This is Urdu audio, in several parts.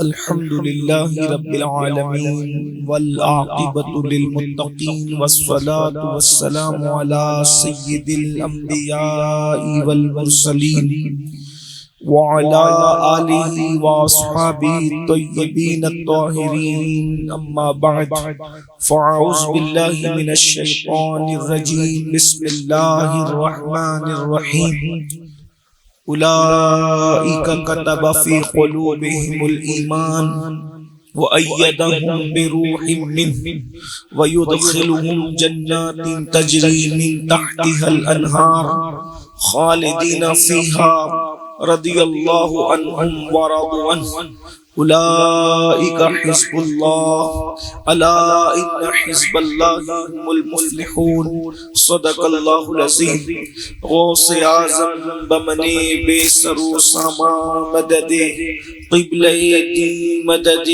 الحمد لله رب العالمين والعاقبة للمتقين والصلاة والسلام على سيد الأنبياء والمرسلين وعلى آله وأصحابه الطيبين الطاهرين أما بعد فأعوذ بالله من الشيطان الرجيم بسم الله الرحمن الرحيم أولئك كتب في قلوبهم الإيمان وأيدهم بروح منه ويدخلهم جنات تجري من تحتها الأنهار خالدين فيها رضي الله عنهم ورضوا عنه أولئك حزب الله ألا إن حزب الله هم المفلحون صدق الله العظيم غوث اعظم بمنے بے سر و ساما مدد قبلہ دین مدد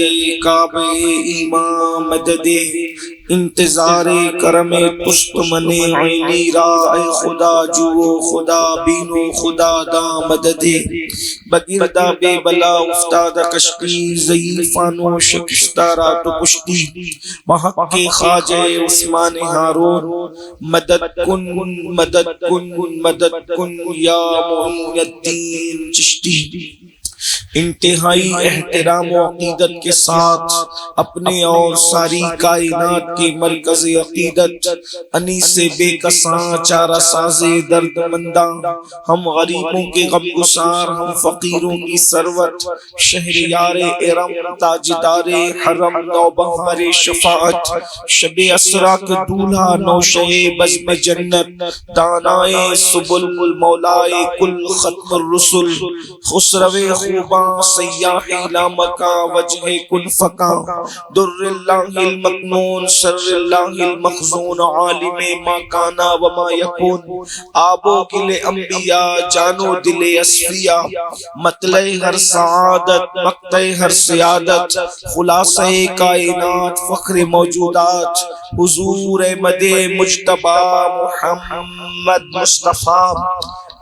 کعبہ ایمان مدد انتظار کرم پشت منے عینی رائے خدا جو خدا بینو خدا دا مدد بگردہ بے بلا افتاد کشتی ضعیفانو شکستہ رات و پشتی محق کے خواجہ عثمان ہارون مدد کن مدد کن مدد کن یا معین الدین چشتی انتہائی احترام و عقیدت کے ساتھ اپنے اور ساری کائنات کے مرکز عقیدت انیس بے کساں چارہ ساز درد منداں ہم غریبوں کے غم گسار ہم فقیروں کی ثروت شہریار ارم تاجدار حرم نوبہار شفاعت شب اسرا کا دولہا نوشہ بزم جنت دانائے سبل المولائے کل ختم الرسل خسرو خوباں سیاح لامکا وجہ کن فکا در اللہ المکنون سر اللہ المخزون عالم ما کانا وما یکون آبو گل انبیاء جانو دل اسفیاء مطلع ہر سعادت مقطع ہر سیادت خلاصہ کائنات فخر موجودات حضور مد مجتبی محمد مصطفیٰ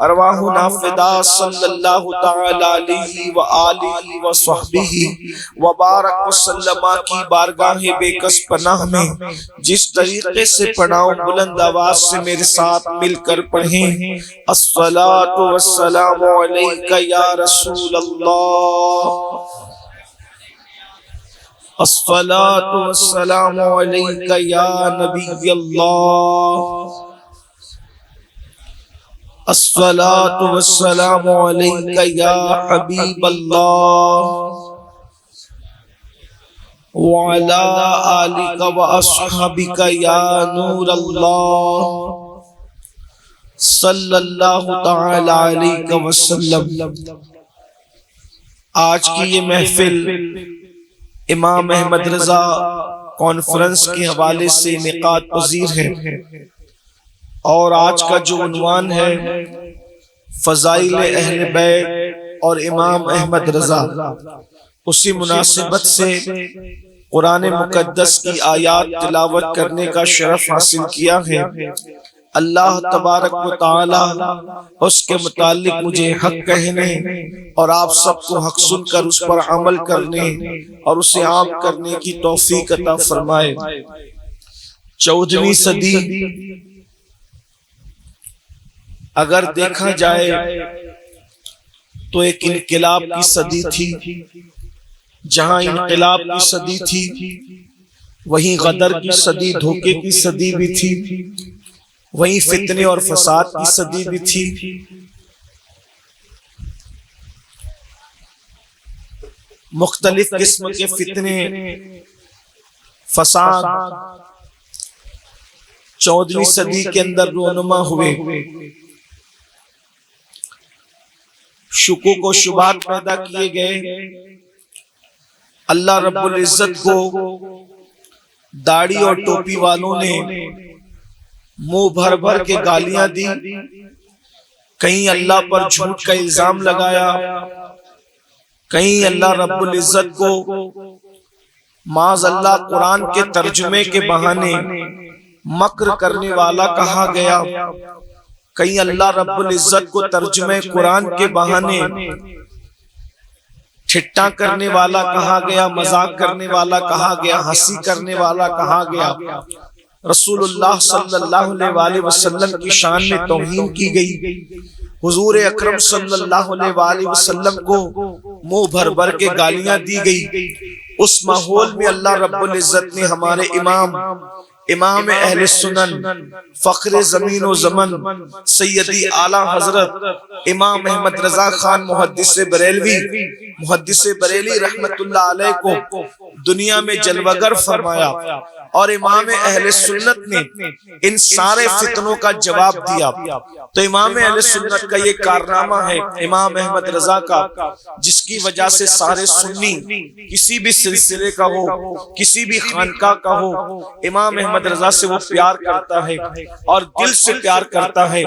ارواحنا فدا صلی اللہ تعالی علیہ وآلہ وصحبہ وبارک وسلم کی بارگاہ بے کس پناہ میں جس طریقے سے پڑھاؤں بلند آواز سے میرے ساتھ مل کر پڑھیں الصلاۃ والسلام علیک یا رسول اللہ الصلاۃ والسلام علیک یا نبی اللہ الصلاۃ والسلام علیک یا حبیب اللہ وعلی آلک واصحابک یا نور اللہ صلی اللہ تعالی علیہ وسلم۔ آج کی یہ محفل امام احمد رضا کانفرنس کے حوالے سے انعقاد پذیر ہے اور آج کا جو عنوان ہے فضائل اہل بیت اور امام احمد رضا، اسی مناسبت سے قرآن مقدس کی آیات تلاوت کرنے کا شرف حاصل کیا ہے۔ اللہ تبارک و تعالی اس کے متعلق مجھے حق کہنے اور آپ سب کو حق سن کر اس پر عمل کرنے اور اسے عام کرنے کی توفیق عطا فرمائے۔ 14ویں صدی اگر دیکھا جائے تو ایک انقلاب کی صدی تھی۔ جہاں انقلاب کی صدی تھی وہیں غدر کی صدی، دھوکے کی صدی بھی تھی، وہیں فتنے اور فساد کی صدی بھی تھی۔ مختلف قسم کے فتنے فساد 14ویں صدی کے اندر رونما ہوئے، شکوک و شبہات پیدا کیے گئے۔ اللہ رب العزت کو داڑھی اور ٹوپی والوں نے منہ بھر بھر کے گالیاں دی، کہیں اللہ پر جھوٹ کا الزام لگایا، کہیں اللہ رب العزت کو معاذ اللہ قرآن کے ترجمے کے بہانے مکر کرنے والا کہا گیا، کہیں اللہ رب العزت کو ترجمے قرآن کے بہانے ٹھٹا کرنے والا کہا گیا، مذاق کرنے والا کہا گیا، ہنسی کرنے والا کہا گیا، رسول اللہ صلی اللہ علیہ وآلہ وسلم کی شان میں توہین کی گئی، حضور اکرم صلی اللہ علیہ وآلہ وسلم کو منہ بھر بھر کے گالیاں دی گئی۔ اس ماحول میں اللہ رب العزت نے ہمارے امام اہل سنن، فخر زمین و زمن، سیدی اعلیٰ حضرت امام احمد رضا خان محدث بریلی رحمت اللہ علیہ کو دنیا میں جلوگر فرمایا، اور امام اہل سنت نے ان سارے فتنوں کا جواب دیا۔ تو امام اہل سنت کا یہ کارنامہ ہے، امام احمد رضا کا، جس کی وجہ سے سارے سنی کسی بھی سلسلے کا ہو، کسی بھی خانقاہ کا ہو، امام احمد رضا سے وہ پیار کرتا ہے اور دل سے پیار کرتا ہے۔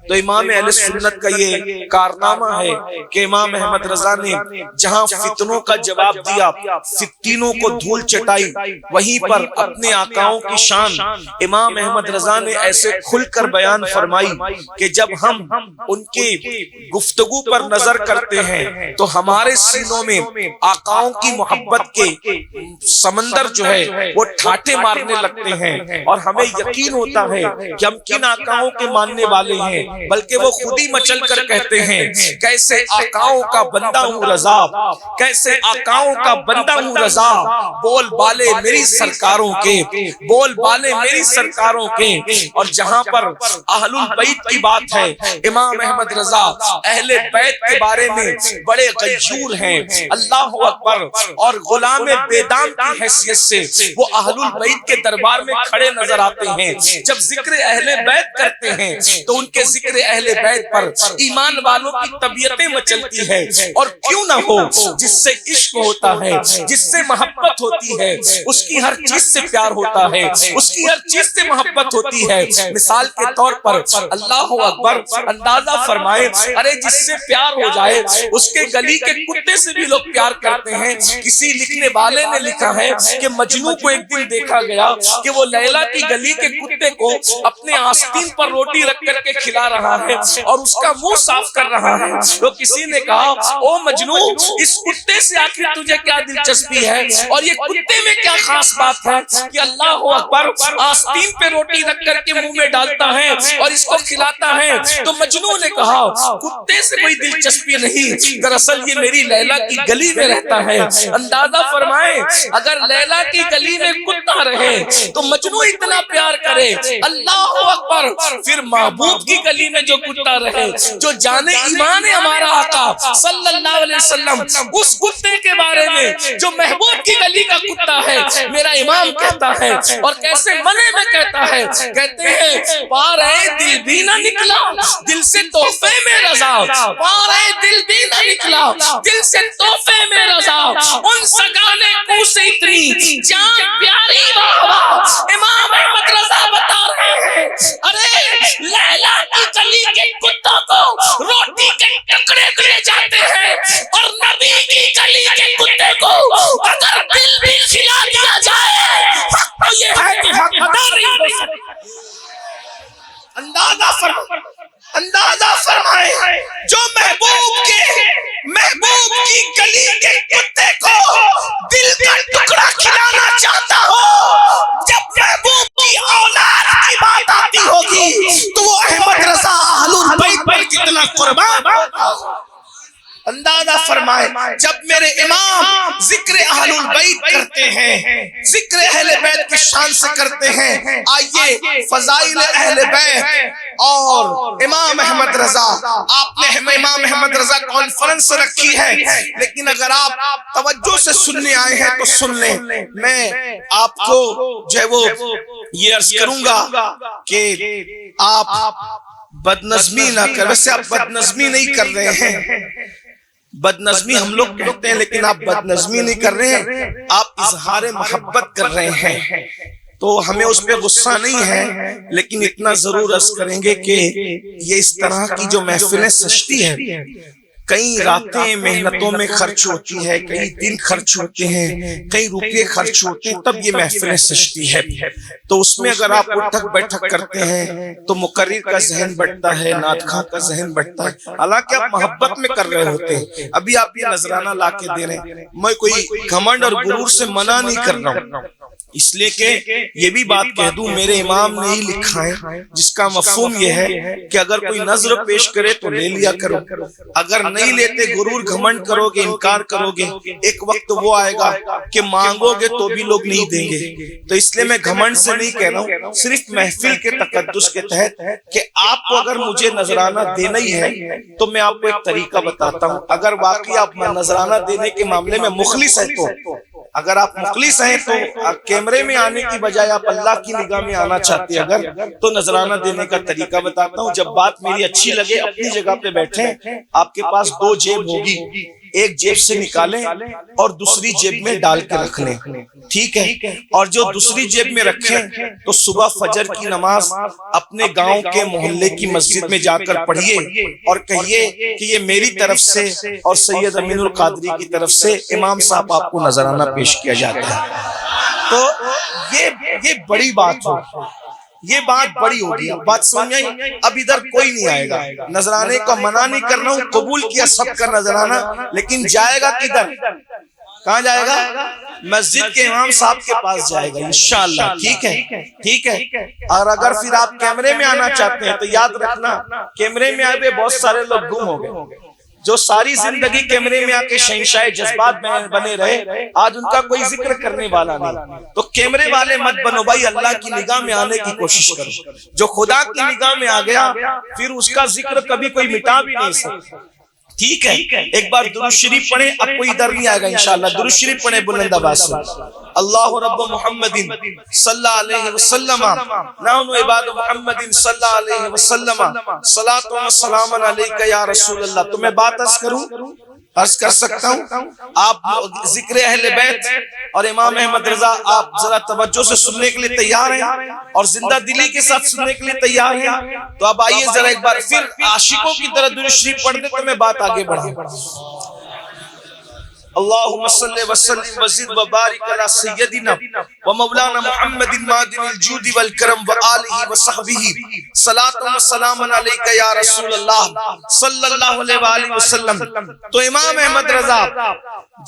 تو امام اہل سنت کا یہ کارنامہ ہے کہ امام احمد رضا نے جہاں فتنوں کا جواب دیا، فتنوں کو دھول چٹائی، وہیں پر اپنے آقاؤں کی شان امام احمد رضا نے ایسے کھل کر بیان فرمائی کہ جب ہم ان کی گفتگو پر نظر کرتے ہیں تو ہمارے سینوں میں آقاؤں کی محبت کے سمندر جو ہے وہ ٹھاٹے مارنے لگتے ہیں، اور ہمیں یقین ہوتا ہے کہ ہم کن آقاؤں کے ماننے والے ہیں، بلکہ وہ خود ہی مچل کر کہتے ہیں کیسے آقاؤں کا بندہ ہوں رضا، کیسے آقاؤں کا بندہ ہوں رضا، بول بالے میری سرکاروں کے، بول بالے میری سرکاروں کے۔ اور جہاں پر اہل البیت کی بات ہے، امام احمد رضا اہل بیت کے بارے میں بڑے غیور ہیں، اللہ اکبر، اور غلام بیدام کی حیثیت سے وہ اہل البیت کے دربار میں کھڑے نظر آتے ہیں۔ جب ذکر اہل بیت کرتے ہیں تو ان کے ذکر اہل بیت پر ایمان والوں کی طبیعتیں مچلتی ہے، اور کیوں نہ ہو، جس سے عشق ہوتا ہے، جس سے محبت ہوتی ہے، اس کی ہر چیز سے پیار ہوتا ہے، اس کی ہر چیز سے محبت ہوتی ہے۔ مثال کے طور پر اللہ اکبر، اندازہ فرمائے، ارے جس سے پیار ہو جائے اس کے گلی کے کتے سے بھی لوگ پیار کرتے ہیں۔ کسی لکھنے والے نے لکھا ہے کہ مجنوں کو ایک دن دیکھا گیا کہ وہ لیلا کی گلی کے کتے کو اپنے آستین پر روٹی رکھ کر کے کھلا رہا ہے اور اس کا منہ صاف کر رہا ہے۔ تو کسی نے کہا او مجنوں، اس کتے سے آخر تجھے کیا دلچسپی ہے، اور یہ کتے میں کیا خاص بات ہے کہ اللہ اکبر آستین پہ روٹی رکھ کر کے منہ میں ڈالتا ہے اور اس کو کھلاتا ہے؟ تو مجنوں نے کہا کتے سے کوئی دلچسپی نہیں، دراصل یہ میری لیلا کی گلی میں رہتا ہے۔ اندازہ فرمائے اگر لیلا کی گلی میں کتا رہے تو مجنوں اتنا پیار کرے، اللہ اکبر، پھر محبوب کی گلی میں جو کتا رہے، جو جانے ایمان ہے ہمارا آقا صلی اللہ علیہ وسلم، اس کتے کے بارے میں جو محبوب کی گلی کا کتا ہے، میرا امام کہتا ہے، اور کیسے منے میں کہتا ہے، کہتے ہیں پارے دل بھی نہ نکلا دل سے تحفے میں رضا، پارے دل بھی نہ نکلا دل سے تحفے میں رضا، ان سگانے کو سے اتنی جان پیاری واہ واہ۔ امام احمد رضا بتا رہے ہیں ارے لیلا کی گلی کے کتوں کو روٹی کے ٹکڑے دیے جاتے ہیں، اور نبی کی گلی کے کتے کو اگر دل بھی کھلا دیا جائے تو یہ ہے کہ حق ادا نہیں ہو سکتا۔ اندازہ فرمائے جو محبوب کی گلی کے کتے کو دل کا ٹکڑا کھلانا چاہتا ہو، جب محبوب کی اولاد کی بات آتی ہوگی تو وہ احمد رضا اہل البیت پر کتنا قربان ہوگا۔ اندازہ فرمائے جب میرے امام ذکر اہل البیت کرتے ہیں، ذکر اہل بیت کی شان سے کرتے ہیں، آئیے فضائل اہل بیت اور امام احمد رضا، آپ نے امام احمد رضا کانفرنس رکھی ہے، لیکن اگر آپ توجہ سے سننے آئے ہیں تو سن لیں۔ میں آپ کو جو ہے وہ یہ عرض کروں گا کہ آپ بدنظمی نہ کر، ویسے آپ بدنظمی نہیں کر رہے ہیں، بدنظمی ہم لوگ کہتے ہیں لیکن آپ بدنظمی نہیں کر رہے ہیں، آپ اظہار محبت کر رہے ہیں، تو ہمیں اس پہ غصہ نہیں ہے، لیکن اتنا ضرور عرض کریں گے کہ یہ اس طرح کی جو محفلیں سجتی ہیں کئی راتیں محنتوں میں خرچ ہوتی ہے، کئی دن خرچ ہوتے ہیں، کئی روپے خرچ ہوتے ہیں، تب یہ محفلیں سجتی ہے۔ تو اس میں اگر آپ اٹھک بیٹھک کرتے ہیں تو مقرر کا ذہن بڑھتا ہے، نعت خواں کا ذہن بڑھتا ہے، حالانکہ آپ محبت میں کر رہے ہوتے ہیں۔ ابھی آپ یہ نذرانہ لا کے دے رہے ہیں، میں کوئی گھمنڈ اور غرور سے منع نہیں کر رہا ہوں، اس لیے کہ یہ بھی بات کہہ دوں، میرے امام نے ہی لکھا ہے جس کا مفہوم یہ ہے کہ اگر کوئی نذر پیش کرے تو لے لیا کرو، اگر نہیں لیتے غرور گھمنڈ کرو گے، انکار کرو گے، ایک وقت وہ آئے گا کہ مانگو گے تو بھی لوگ نہیں دیں گے۔ تو اس لیے میں گھمنڈ سے نہیں کہہ رہا ہوں، صرف محفل کے تقدس کے تحت کہ آپ کو اگر مجھے نذرانہ دینا ہی ہے تو میں آپ کو ایک طریقہ بتاتا ہوں۔ اگر واقعی آپ نذرانہ دینے کے معاملے میں مخلص ہیں تو، اگر آپ مخلص ہیں تو کیمرے میں آنے کی بجائے آپ اللہ کی نگاہ میں آنا چاہتے ہیں اگر، تو نذرانہ دینے کا طریقہ بتاتا ہوں۔ جب بات میری اچھی لگے اپنی جگہ پہ بیٹھیں، آپ کے پاس دو جیب ہوگی، ایک جیب سے نکالیں اور دوسری جیب میں ڈال کے رکھ لیں، ٹھیک ہے؟ اور جو دوسری جیب میں رکھیں تو صبح فجر کی نماز اپنے گاؤں کے محلے کی مسجد میں جا کر پڑھیے اور کہیے کہ یہ میری طرف سے اور سید امین القادری کی طرف سے امام صاحب آپ کو نذرانہ پیش کیا جاتا ہے۔ تو یہ بڑی بات ہو، یہ بات بڑی ہوگی، بات سمجھ آئی؟ اب ادھر کوئی نہیں آئے گا، نذرانے کا منع نہیں کرنا ہوں، قبول کیا سب کا نذرانہ، لیکن جائے گا کدھر؟ کہاں جائے گا؟ مسجد کے امام صاحب کے پاس جائے گا انشاءاللہ، ٹھیک ہے؟ ٹھیک ہے۔ اور اگر پھر آپ کیمرے میں آنا چاہتے ہیں تو یاد رکھنا، کیمرے میں آئے بہت سارے لوگ گم ہو گئے، جو ساری زندگی کیمرے میں آ کے شہنشاہ جذبات بنے رہے، آج ان کا کوئی ذکر کرنے والا نہیں۔ تو کیمرے والے مت بنو بھائی، اللہ کی نگاہ میں آنے کی کوشش کرو۔ جو خدا کی نگاہ میں آ گیا پھر اس کا ذکر کبھی کوئی مٹا بھی نہیں سکتا، ٹھیک ہے؟ ایک بار درود شریف پڑھیں، اب کوئی ادھر نہیں آئے گا انشاءاللہ، درود شریف پڑھیں بلند آواز سے۔ اللہ رب محمد صلی اللہ علیہ وسلم، نحن عباد محمد صلی اللہ علیہ وسلم، صلاۃ و سلام علیک یا رسول اللہ۔ تو میں بات عرض کر سکتا ہوں، آپ ذکر اہل بیت اور امام احمد رضا آپ ذرا توجہ سے سننے کے لیے تیار ہیں اور زندہ دلی کے ساتھ سننے کے لیے تیار ہیں؟ تو اب آئیے ذرا ایک بار پھر عاشقوں کی طرح درود شریف پڑھ دیں تو میں بات آگے بڑھاؤں۔ اللہم صلی وسلم وزد وبارک علی سیدنا ومولانا محمد معدن الجود والکرم وآلہ وصحبہ، صلاۃ و سلام علیک یا رسول اللہ صلی اللہ علیہ وآلہ وسلم۔ تو امام احمد رضا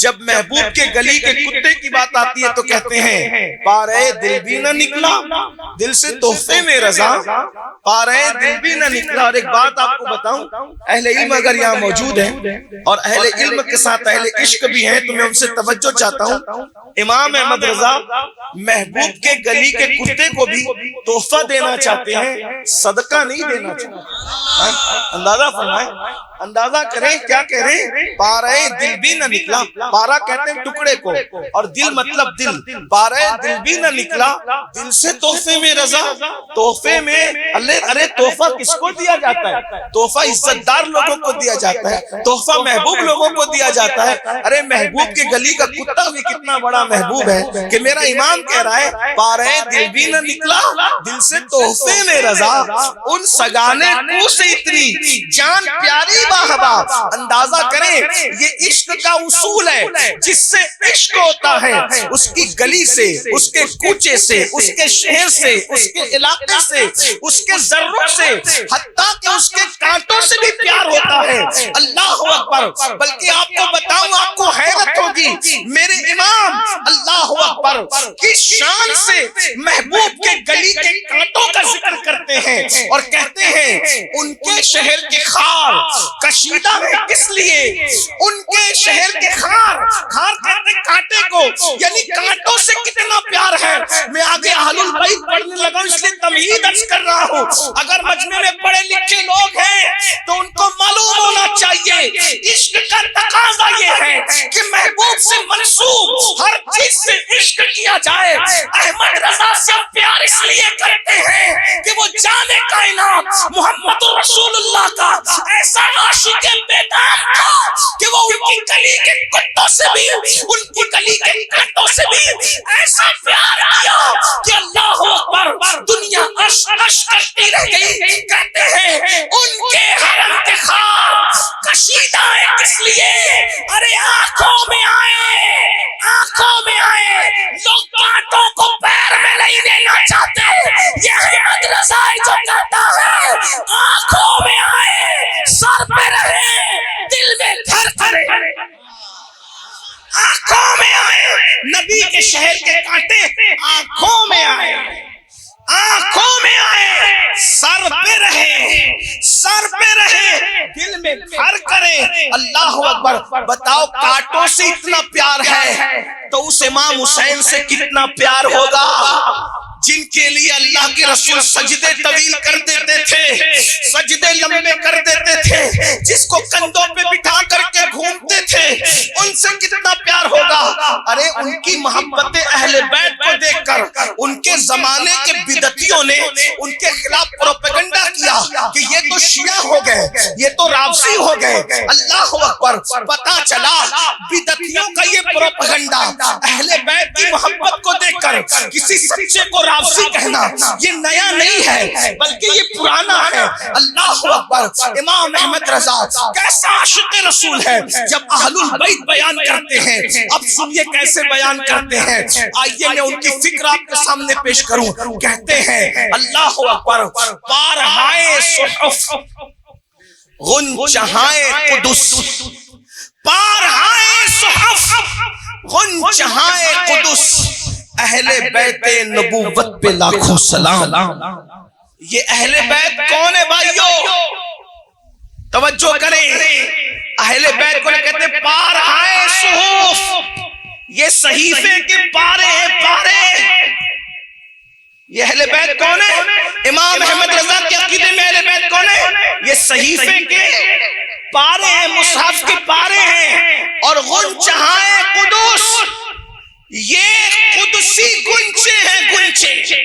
جب محبوب کے گلی کے کتے کی بات آتی ہے تو کہتے ہیں پارے دل بھی نہ نکلا دل سے تحفے میں رضا، پارے دل بھی نہ نکلا۔ اور ایک بات آپ کو بتاؤں، اہل علم اگر یہاں موجود ہیں اور اہل علم کے ساتھ اہل عشق بھی ہیں تو میں ان سے توجہ چاہتا ہوں، امام احمد رضا محبوب کے گلی کے کتے کو بھی تحفہ دینا چاہتے ہیں، صدقہ نہیں دینا چاہتے۔ اندازہ فرمائیں، اندازہ کریں کیا کہہ رہے ہیں؟ پارے دل بھی نہ نکلا، پارا کہتے ہیں ٹکڑے کو اور دل مطلب دل، پارے دل بھی نہ نکلا دل سے تحفے میں رضا۔ تحفے میں ارے تحفہ کس کو دیا جاتا ہے؟ تحفہ عزت دار لوگوں کو دیا جاتا ہے، تحفہ محبوب لوگوں کو دیا جاتا ہے۔ ارے محبوب کے گلی کا کتا بھی کتنا بڑا محبوب ہے کہ میرا امام کہہ رہا ہے پارے دل بھی نہ نکلا دل سے تحفے میں رضا، ان سگانے کو سے اتنی جان پیاری باہبا۔ اندازہ کریں یہ عشق کا اصول ہے، جس سے عشق ہوتا ہے اس کی گلی سے، اس کے کوچے سے، اس کے شہر سے، اس کے علاقے سے، اس کے ذروں سے، حتیٰ کہ اس کے کانٹوں سے بھی پیار ہوتا ہے۔ اللہ اکبر۔ بلکہ آپ کو بتاؤں، آپ کو حیرت ہوگی، میرے امام اللہ اکبر کی شان سے محبوب کے گلی کے کانٹوں کا ذکر کرتے ہیں اور کہتے ہیں ان کے شہر کے خار کشیدہ ہے کس لیے؟ ان کے شہر کے خار کہتے ہیں کانٹے کو، یعنی کانٹوں سے کتنا پیار ہے۔ میں آگے اہل البیت پڑھنے لگا اس لیے تمہید عرض کر رہا ہوں، اگر مجمع میں پڑھے لکھے لوگ ہیں تو ان کو معلوم ہونا چاہیے عشق کا تقاضا یہ ہے کہ محبوب سے منسوب ہر چیز سے عشق کیا جائے۔ احمد رضا سے پیار اس لیے کرتے ہیں کہ وہ جان کائنات محمد رسول اللہ کا ایسا عاشق بے دام تھا کہ وہ ان کی گلی کے کتوں سے بھی، ان کی گلی علی کے کانٹوں سے بھی ایسا پیار کیا کہ اللہ اکبر دنیا عرش عرش کرتی رہ گئی. کہتے ہیں ان کے حرم کے خواب کشیدہ ہے کس لیے؟ ارے آنکھوں میں آئے، آنکھوں میں آئے. لوگ کانٹوں کو پیر میں نہیں لینا چاہتے. یہ احمد رضا جو کہتا ہے آنکھوں میں آئے، سر پہ رہے، دل میں گھر کرے. آنکھوں میں آئے، نبی کے شہر کے کانٹے آنکھوں میں آئے، آنکھوں میں آئے، سر پہ رہے، سر پہ رہے، دل میں گھر کرے. اللہ اکبر. بتاؤ کانٹوں سے اتنا پیار ہے تو اس امام حسین سے کتنا پیار ہوگا جن کے لیے اللہ کے رسول سجدے طویل کر دیتے تھے، سجدے لمبے کر دیتے تھے، جس کو کندھوں پہ بٹھا کر کے گھومتے تھے. ان سے کتنا پیار ہوگا. ارے ان کی محبت اہل بیت کو دیکھ کر ان کے زمانے کے بدعتیوں نے ان کے خلاف پروپیگنڈا کیا کہ یہ تو شیعہ ہو گئے، یہ تو رافضی ہو گئے. اللہ اکبر. پتا چلا بدعتیوں کا یہ پروپیگنڈا اہل بیت کی محبت کو دیکھ کر کسی سچے کو رافضی کہنا یہ نیا نہیں ہے بلکہ یہ پرانا ہے. اللہ اکبر. امام احمد رضا کیسا عاشق رسول ہے جب اہل البیت بیان کرتے ہیں. اب سنیے کیسے بیان کرتے ہیں. آئیے میں ان کی فکر آپ کے سامنے پیش کروں. کہتے ہیں اللہ اکبر. پارہائے صحف غنچہائے قدس، پارہائے صحف غنچہائے قدس، اہل بیت نبوت پہ لاکھوں سلام. یہ اہل بیت کون ہے بھائیو؟ توجہ کریں. اہل بیت کو کہتے ہیں پارہائے صحف. یہ صحیفے کے پارے ہیں، پارے. یہ اہل بیت کون ہے؟ امام احمد رضا کے عقیدے میں اہل بیت کون ہے؟ یہ صحیفے کے پارے ہیں، مصحف کے پارے ہیں. اور غنچہائے قدس، یہ قدسی گنچے ہیں، گنچے.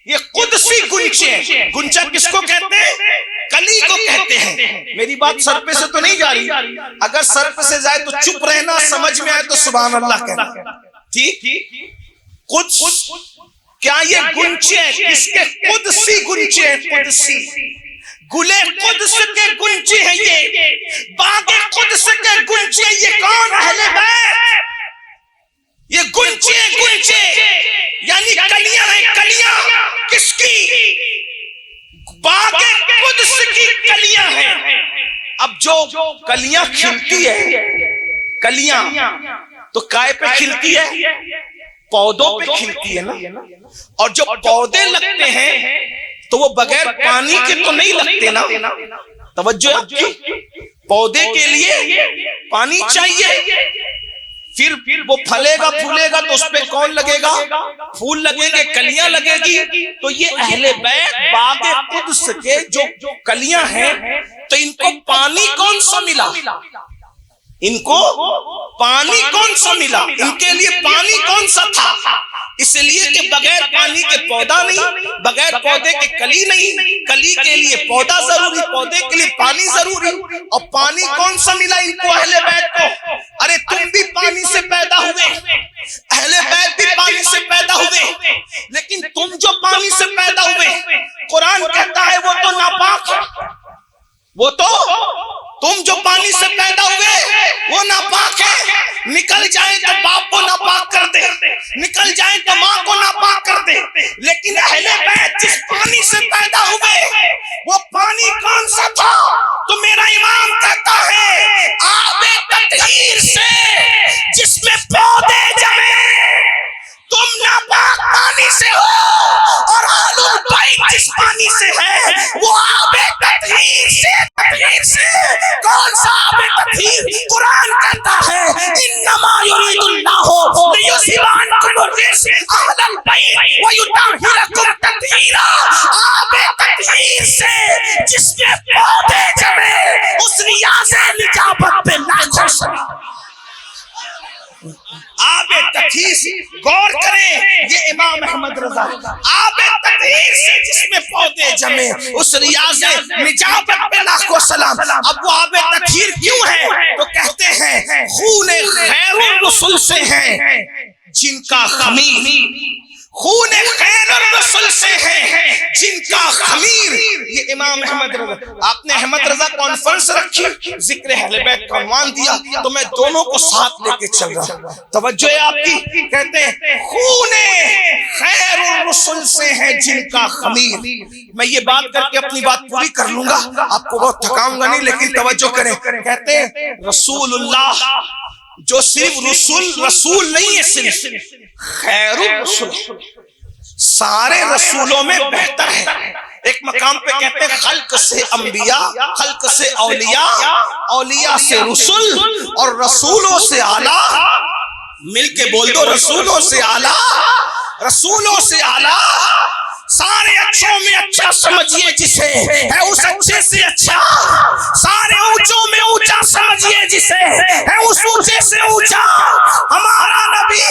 یہ قدسی گنچے. گنچا کس کو کہتے ہیں؟ کلی کو کہتے ہیں. میری بات سر پہ سے تو نہیں جا رہی. اگر سر پہ سے جائے تو چپ رہنا، سمجھ میں آئے تو سبحان اللہ کہنا. ٹھیک. قدس کیا یہ گنچے ہیں؟ کس کے؟ قدسی گنچے ہیں. قدسی گلے قدس کے گنچے ہیں، یہ باغ قدس کے گنچے. یہ کون؟ اہل بیت. یہ گنچے گنچے یعنی کلیاں ہیں. کلیاں کس کی؟ باغ قدس کی کلیاں ہیں. اب جو کلیاں کھلتی ہے، کلیاں تو کائے پہ کھلتی ہے؟ پودوں پہ کھلتی ہے نا. اور جو پودے لگتے ہیں تو وہ بغیر پانی کے تو نہیں لگتے نا. توجہ. پودے کے لیے پانی چاہیے، پھر وہ پھلے گا پھولے گا تو اس پہ کون لگے گا؟ پھول لگیں گے، کلیاں لگے گی. تو یہ اہل بیت باغ قدس کے جو کلیاں ہیں تو ان کو پانی کون سا ملا؟ ان کو پانی کون سا ملا؟ ان کے لیے پانی کون سا تھا؟ اس لیے کہ بغیر پانی کے پودا نہیں، بغیر پودے کے کلی نہیں. کلی کے لیے پودا ضروری، پودے کے لیے پانی ضروری. اور پانی کون سا ملا ان کو؟ اہل بیت کو. ارے تم بھی پانی سے پیدا ہوئے، اہل بیت بھی پانی سے پیدا ہوئے، لیکن تم جو پانی سے پیدا ہوئے قرآن کہتا ہے وہ تو ناپاک ہے. وہ تو تم جو پانی سے پیدا ہوئے وہ ناپاک ہے. نکل جائیں تو باپ کو ناپاک کر دے، نکل جائیں تو ماں کو ناپاک کر دے. لیکن اہل بیت جس پانی سے پیدا ہوئے وہ پانی کون سا تھا؟ تو میرا امام کہتا ہے آب تطہیر سے جس میں پودے جمے. تم ناپاک پانی سے ہو اور اہل البیت جس پانی سے ہے وہ آب تطہیر سے. تطہیر سے کون سا آب تطہیر؟ قرآن کہتا ہے انما یرید اللہ لیذھب عنکم الرجس اہل البیت ویطہرکم تطہیرا. آب تطہیر سے جس میں پودے جمے اس ریاض نجابت پہ لاکھوں سلام. آب تطہیر. غور کریں، یہ امام احمد رضا آب تطہیر سے جس میں پودے جمے، اس ریاض نجابت پہ لاکھوں سلام۔ اب وہ آب تطہیر کیوں ہے؟ تو کہتے ہیں خون خیر الرسل سے ہے جن کا خمیر، خون خیر الرسل سے ہے جن کا خمیر۔ یہ امام احمد رضا، آپ نے احمد رضا کانفرنس رکھی، ذکر اہل بیت کا عنوان دیا، تو میں دونوں کو ساتھ لے کے چل رہا ہوں۔ توجہ ہے آپ کی؟ کہتے ہیں خون خیر الرسل سے ہے جن کا خمیر۔ میں یہ بات کر کے اپنی بات پوری کر لوں گا، آپ کو بہت تھکاؤں گا نہیں، لیکن توجہ کریں۔ کہتے ہیں رسول اللہ جو صرف رسول نہیں ہے، صرف خیر الرسل، سارے رسولوں میں بہتر ہے۔ ایک مقام پہ کہتے ہیں خلق سے انبیاء، خلق سے اولیاء، اولیاء سے رسول، اور رسولوں سے اعلیٰ۔ مل کے بول دو، رسولوں سے اعلیٰ، رسولوں سے اعلیٰ۔ سارے اچھوں میں اچھا سمجھیے جسے، ہے اس اچھے سے اچھا۔ سارے اونچوں میں اونچا سمجھیے جسے، ہے اس اونچے سے اونچا۔ ہمارا نبی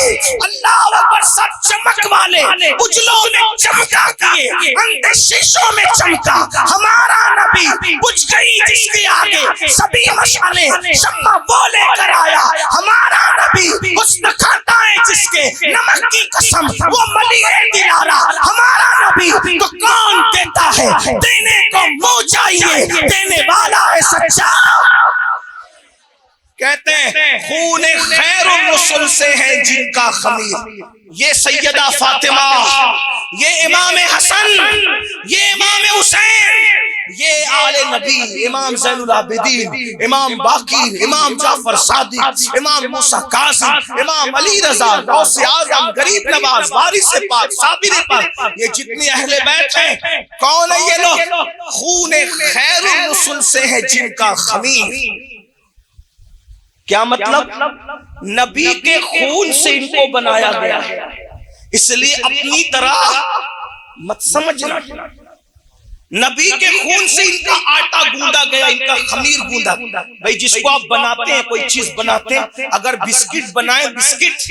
اللہ اکبر سب چمک والے، اجلوں میں چمکا کیے، اندھے شیشوں میں چمکا۔ ہمارا نبی بجھ گئی جس کے آگے سبھی مشعلیں، شمع وہ لے کر آیا۔ ہمارا نبی حسن کھاتا ہے جس کے، نمک کی قسم وہ ملیح دلارا۔ ہمارا نبی تو کون دیتا ہے، دینے کو منہ چاہیے، دینے والا ہے سچا۔ کہتے ہیں خون خیر الرسل سے ہے جن کا خمیر۔ یہ سیدہ فاطمہ، یہ امام حسن، یہ امام حسین، یہ آل نبی، امام زین العابدین، امام باقر، امام جعفر صادق، امام موسیٰ کاظم، امام علی رضا، غوث اعظم، غریب نواز، وارث پاک، صابر پاک، یہ جتنی اہل بیت ہیں، کون ہے یہ لوگ؟ خون خیر الرسل سے ہے جن کا خمیر۔ کیا مطلب؟ نبی کے خون سے ان کو بنایا گیا ہے، اس لیے اپنی طرح مت سمجھنا۔ نبی کے خون سے ان کا آٹا گوندا گیا، ان کا خمیر گوندا۔ بھئی جس کو آپ بناتے ہیں، کوئی چیز بناتے ہیں، اگر بسکٹ بنائیں بسکٹ،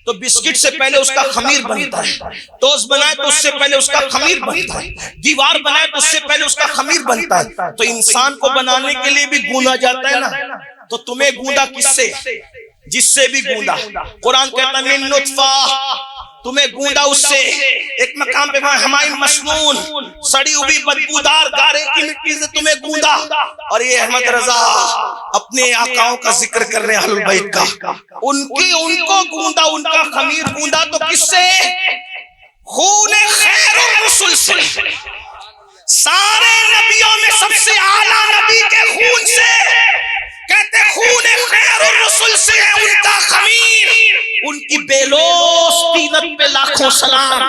تو بسکٹ سے پہلے اس کا خمیر بنتا ہے۔ ٹوسٹ بنائیں تو اس سے پہلے اس کا خمیر بنتا ہے۔ دیوار بنائیں تو اس سے پہلے اس کا خمیر بنتا ہے۔ تو انسان کو بنانے کے لیے بھی گوندا جاتا ہے نا۔ تو تمہیں گوندا کس سے؟ جس سے بھی گوندا۔ قرآن کہتا ہے من نطفہ، تمہیں گوندا اس سے۔ ایک مقام پہ ہمائن مسنون، سڑی ہوئی بدبودار گارے کی مٹی سے تمہیں گوندا۔ اور یہ احمد رضا اپنے آقاؤں کا ذکر کر رہے ہیں اہل بیت کا، ان کو گوندا، ان کا خمیر گوندا، تو کس سے؟ خون خیر الرسل سے۔ سارے نبیوں میں سب سے اعلیٰ نبی کے خون سے۔ کہتے خون خیر الرسل سے ہے ان کا خمیر، ان کی بیلوس طینت پہ لاکھوں سلام۔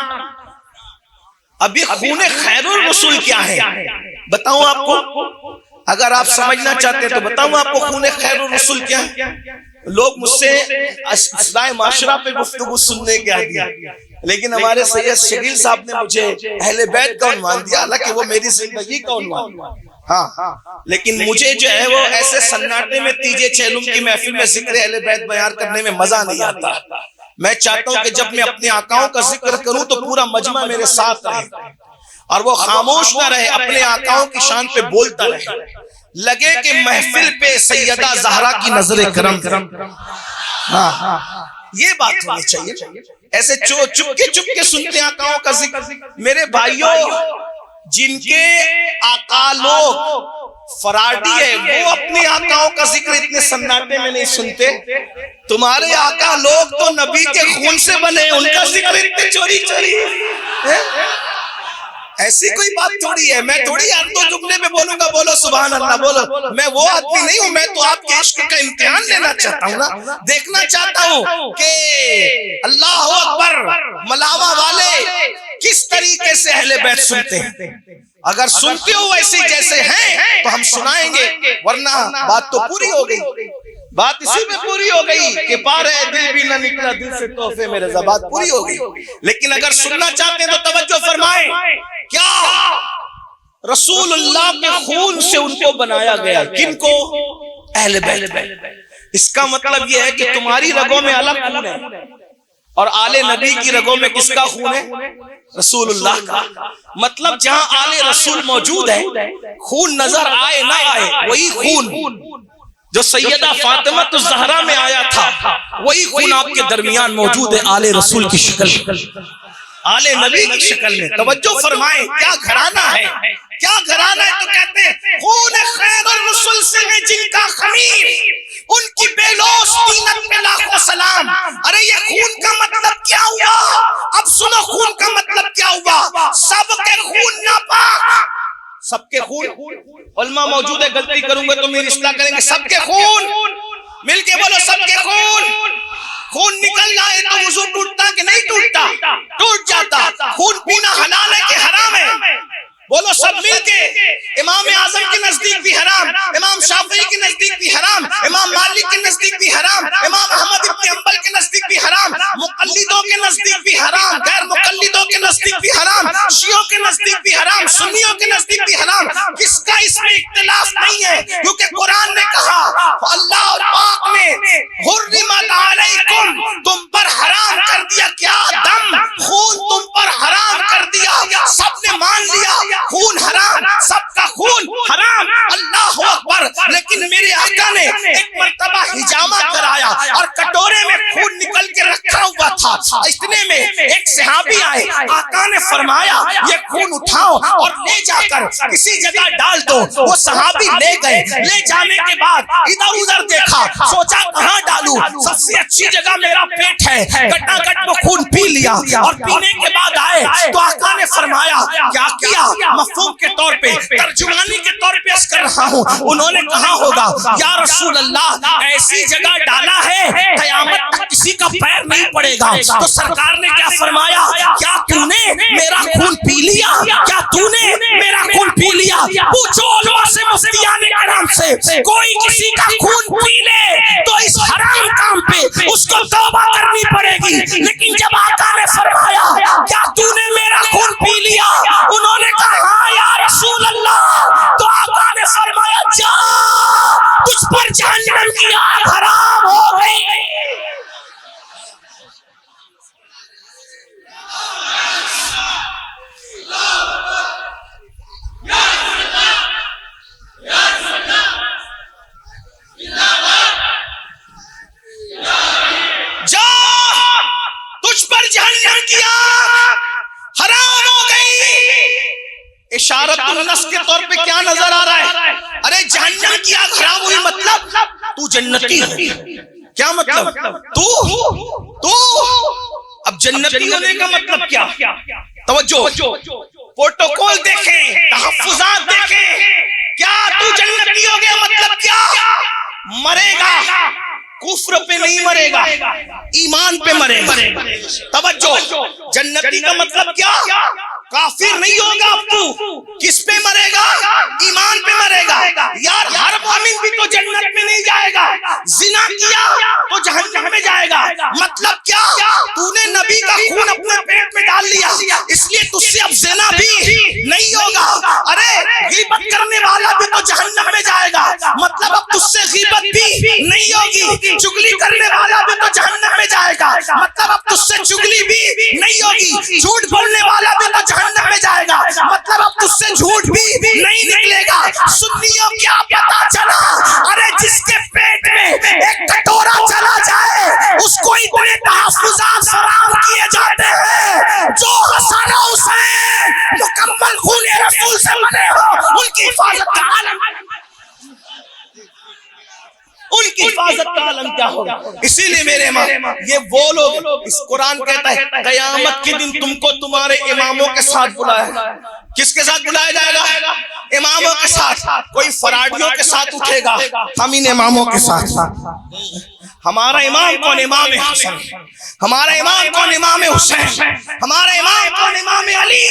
ابھی خون خیر الرسل کیا ہے بتاؤں آپ کو؟ اگر آپ سمجھنا چاہتے ہیں تو بتاؤں آپ کو خون خیر الرسل کیا ہے؟ لوگ مجھ سے اصلاح معاشرہ پہ گفتگو سننے کے آدھی، لیکن ہمارے سید شکیل صاحب نے مجھے اہل بیت کا عنوان دیا، حالانکہ وہ میری زندگی کا عنوان، ہاں، لیکن مجھے جو ہے وہ ایسے سناٹے میں تیجے چہلم کی محفل میں ذکر اہل بیت بیان کرنے میں مزہ نہیں آتا۔ میں چاہتا ہوں کہ جب میں اپنے آقاؤں کا ذکر کروں تو پورا مجمع میرے ساتھ رہے اور وہ خاموش نہ رہے، اپنے آقاؤں کی شان پہ بولتا رہے، لگے کہ محفل پہ سیدہ زہرا کی نظر کرم۔ ہاں، یہ بات ہونی چاہیے۔ ایسے چپ کے سنتے آقاؤں کا ذکر۔ میرے بھائیوں، جن کے آقا لوگ فراڈی ہے وہ اپنے آقاؤں کا ذکر اتنے سناٹے میں نہیں سنتے۔ تمہارے آقا لوگ تو نبی کے خون سے بنے، ان کا ذکر اتنے چوری ہے۔ ایسی کوئی بات تھوڑی ہے، میں تھوڑی آپ کو جملے میں بولوں گا بولو سبحان اللہ بولو، میں وہ آدمی نہیں ہوں، میں تو آپ کے عشق کا امتحان لینا چاہتا ہوں نا، دیکھنا چاہتا ہوں کہ اللہ اکبر ملاوہ والے کس طریقے سے اہل بیت سنتے ہیں۔ اگر سنتے ہو ویسے جیسے ہیں تو ہم سنائیں گے، ورنہ بات تو پوری ہو گئی، بات اسی میں پوری ہو گئی کہ پار ہے دل بھی نہ نکلا دل سے تحفے میں رضا، بات پوری ہو گئی۔ لیکن اگر سننا چاہتے ہیں تو توجہ فرمائیں، کیا رسول اللہ کے خون سے ان کو بنایا گیا، کن کو؟ اہل بیت۔ اس کا مطلب یہ ہے کہ تمہاری رگوں میں الگ خون ہے، اور آل نبی کی رگوں میں کس کا خون ہے؟ رسول اللہ کا. مطلب جہاں آل رسول موجود ہے خون نظر آئے نہ آئے وہی خون جو سیدہ فاطمہ الزہرا میں آیا تھا وہی خون آپ کے درمیان موجود ہے آل رسول کی شکل میں، آل نبی کی شکل میں. توجہ فرمائیں کیا گھرانہ ہے، کیا گھرانہ ہے. تو کہتے ہیں خون خیر الرسل سے ہے جن کا خمیر، ان کی بے لوث طینت پہ لاکھوں سلام. ارے یہ خون کا مطلب کیا ہوا؟ اب سنو خون کا مطلب کیا ہوا. سب کے خون ناپاک، سب کے خون. علماء موجود ہے، غلطی کروں گے تو میری اصلاح کریں گے. سب کے خون مل کے بولو، سب کے خون نکل جائے تو وضو ٹوٹتا کہ نہیں ٹوٹتا؟ ٹوٹ جاتا. خون پینا حلال ہے کہ حرام ہے؟ بولو سب مل کے. امام اعظم کے نزدیک بھی حرام، امام شافعی کے نزدیک بھی حرام، امام مالک کے نزدیک بھی حرام، امام احمد ابن حنبل کے نزدیک بھی حرام، مقلدوں کے نزدیک بھی حرام، غیر مقلدوں کے نزدیک بھی حرام، شیعوں کے نزدیک بھی حرام، سنیوں کے نزدیک بھی حرام. کس کا اس میں اختلاف نہیں ہے، کیونکہ قرآن نے کہا، اللہ اور پاک نے حرمت علیکم، تم پر حرام کر دیا. کیا دم، خون تم پر حرام کر دیا. سب نے مان لیا خون حرام، سب کا خون حرام. اللہ اکبر. لیکن میرے آقا نے ایک مرتبہ حجامہ کرایا اور کٹورے میں خون نکل کے رکھا ہوا تھا. اتنے میں ایک صحابی آئے، آقا نے فرمایا یہ خون اٹھاؤ اور لے جا کر کسی جگہ ڈال دو. وہ صحابی لے گئے، لے جانے کے بعد ادھر ادھر دیکھا، سوچا کہاں ڈالوں، سب سے اچھی جگہ میرا پیٹ ہے. گٹا گٹ وہ خون پی لیا اور پینے کے بعد آئے تو آقا نے فرمایا کیا کیا؟ مفہوم کے طور پہ، ترجمانی کے طور پہ اس کر رہا ہوں. انہوں نے کہا ہوگا یا رسول اللہ ایسی جگہ ڈالا ہے قیامت تک کسی کا پیر نہیں پڑے گا. تو سرکار نے کیا فرمایا؟ کیا تو نے میرا خون پی لیا؟ کیا تو نے میرا خون پی لیا؟ پوچھو علماء سے، مفتیان کرام سے، کوئی کسی کا خون پی لے تو اس حرام کام پہ اس کو توبہ کرنی پڑے گی. لیکن جب آقا نے فرمایا کیا تو نے میرا خون پی لیا، انہوں نے کہا ہاں یا رسول اللہ. تو آقا نے فرمایا جا، تجھ پر جہنم کی آگ حرام ہو گئی. جا، تجھ پر جہنم کی آگ حرام ہو گئی. اشارت النص کے طور پہ کیا نظر آ رہا ہے؟ ارے جہنم کی آگ حرام ہوئی مطلب تو جنتی ہے. کیا مطلب؟ تو اب جنتی ہونے کا مطلب کیا؟ توجہ، پروٹوکول دیکھیں، تحفظات دیکھیں. کیا تو جنتی ہو گیا مطلب کیا؟ مرے گا کفر پہ نہیں مرے گا، ایمان پہ مرے گا. توجہ، جنتی کا مطلب کیا؟ کافر نہیں ہوگا. اب تو کس پہ مرے گا؟ ایمان پہ مرے گا. یار ہر مومن بھی تو جنت میں نہیں جائے گا. زنا کیا تو جہنم میں جائے گا. مطلب کیا؟ تو نے نبی کا خون اپنے پیٹ میں ڈال لیا، اس لیے تجھ سے اب زنا بھی نہیں ہوگا. ارے غیبت کرنے والا بھی تو جہنم میں جائے گا، مطلب اب تجھ سے غیبت بھی نہیں ہوگی. چگلی کرنے والا بھی تو جہنم میں جائے گا، مطلب اب تجھ سے چگلی بھی نہیں ہوگی. جھوٹ بولنے والا بھی تو جہنم میں جائے گا، مطلب اب تجھ سے جھوٹ بھی نہیں نکلے گا. سنیوں کیا پتا چلا؟ ارے جس کے پیٹ میں ایک کٹورا چلا جائے اس کو اتنے تحفظات فراہم کیے جاتے ہیں. جو حسن و حسین مکمل خون رسول سے بنے ہو ان کی حفاظت کا عالم، ان کی حفاظت کا عالم کیا ہوگا. اسی لیے میرے امام، یہ وہ لوگ، اس قرآن کہتا ہے قیامت کے دن تم کو تمہارے اماموں کے ساتھ بلایا. کس کے ساتھ بلایا جائے گا؟ اماموں کے ساتھ. کوئی فراڈیوں کے ساتھ اٹھے گا، ہم ان اماموں کے ساتھ. ہمارا امام کون؟ امام حسن. ہمارا امام کون؟ امام حسین. ہمارا امام کون؟ امام علی.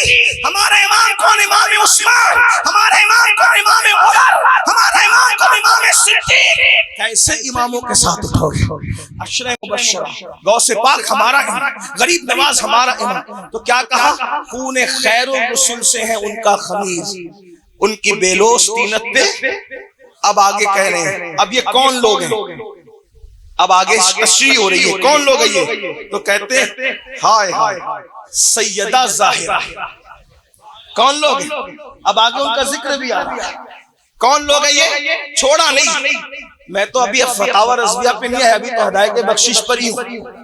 ہمارا امام کون؟ امام عثمان. ہمارا امام کون؟ امام عمر. ہمارا امام کون؟ امام صدیق. کیسے اماموں کے ساتھ اٹھو گے؟ عشرہ مبشرہ، غوث پاک ہمارا امام، غریب نواز ہمارا امام. تو کیا کہا؟ خون خیر الرسل سے ہے ان کا خمیر، ان کی بیلوس طینت پہ. اب آگے کہہ رہے ہیں اب یہ کون لوگ ہیں؟ اب آگے تشریح ہو رہی ہے کون لوگ ہیں یہ؟ تو کہتے ہیں ہائے ہائے سیدہ ظاہرہ. کون لوگ ہیں؟ اب آگے ان کا ذکر بھی آ رہا ہے. کون لوگ ہیں یہ؟ چھوڑا نہیں. میں تو ابھی فتاوی رضویہ پہ نہیں ہے، ابھی تو ہدایت بخشش پر ہی ہوں.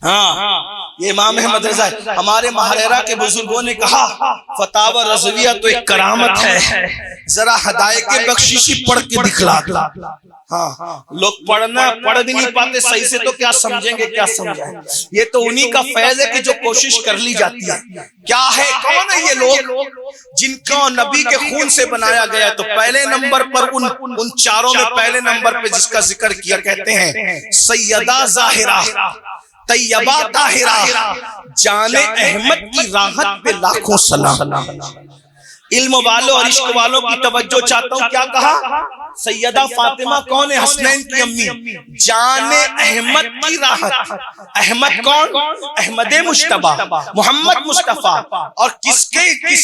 ہاں یہ امام احمد رضا ہے. ہمارے محررہ کے بزرگوں نے کہا فتاوی رضویہ تو ایک کرامت ہے، ذرا ہدایت بخشش ہی پڑھ کے دکھلا دو. ہاں لوگ پڑھ بھی نہیں پاتے صحیح سے، تو کیا سمجھیں گے کیا سمجھائیں. یہ تو انہی کا فیض ہے کہ جو کوشش کر لی جاتی ہے. کیا ہے کون ہے یہ لوگ جن کو نبی کے خون سے بنایا گیا؟ تو پہلے نمبر پر ان چاروں میں پہلے نمبر پہ جس کا ذکر کیا کہتے ہیں سیدہ ظاہرہ طیبہ طاہرہ جان احمد کی راحت پہ لاکھوں سلام. علم والوں اور عشق والوں کی توجہ چاہتا ہوں. کیا کہا؟ سیدہ فاطمہ کون ہے؟ حسنین کی امی. جان احمد کی راحت. احمد کون؟ احمد مجتبیٰ محمد مصطفیٰ. اور کس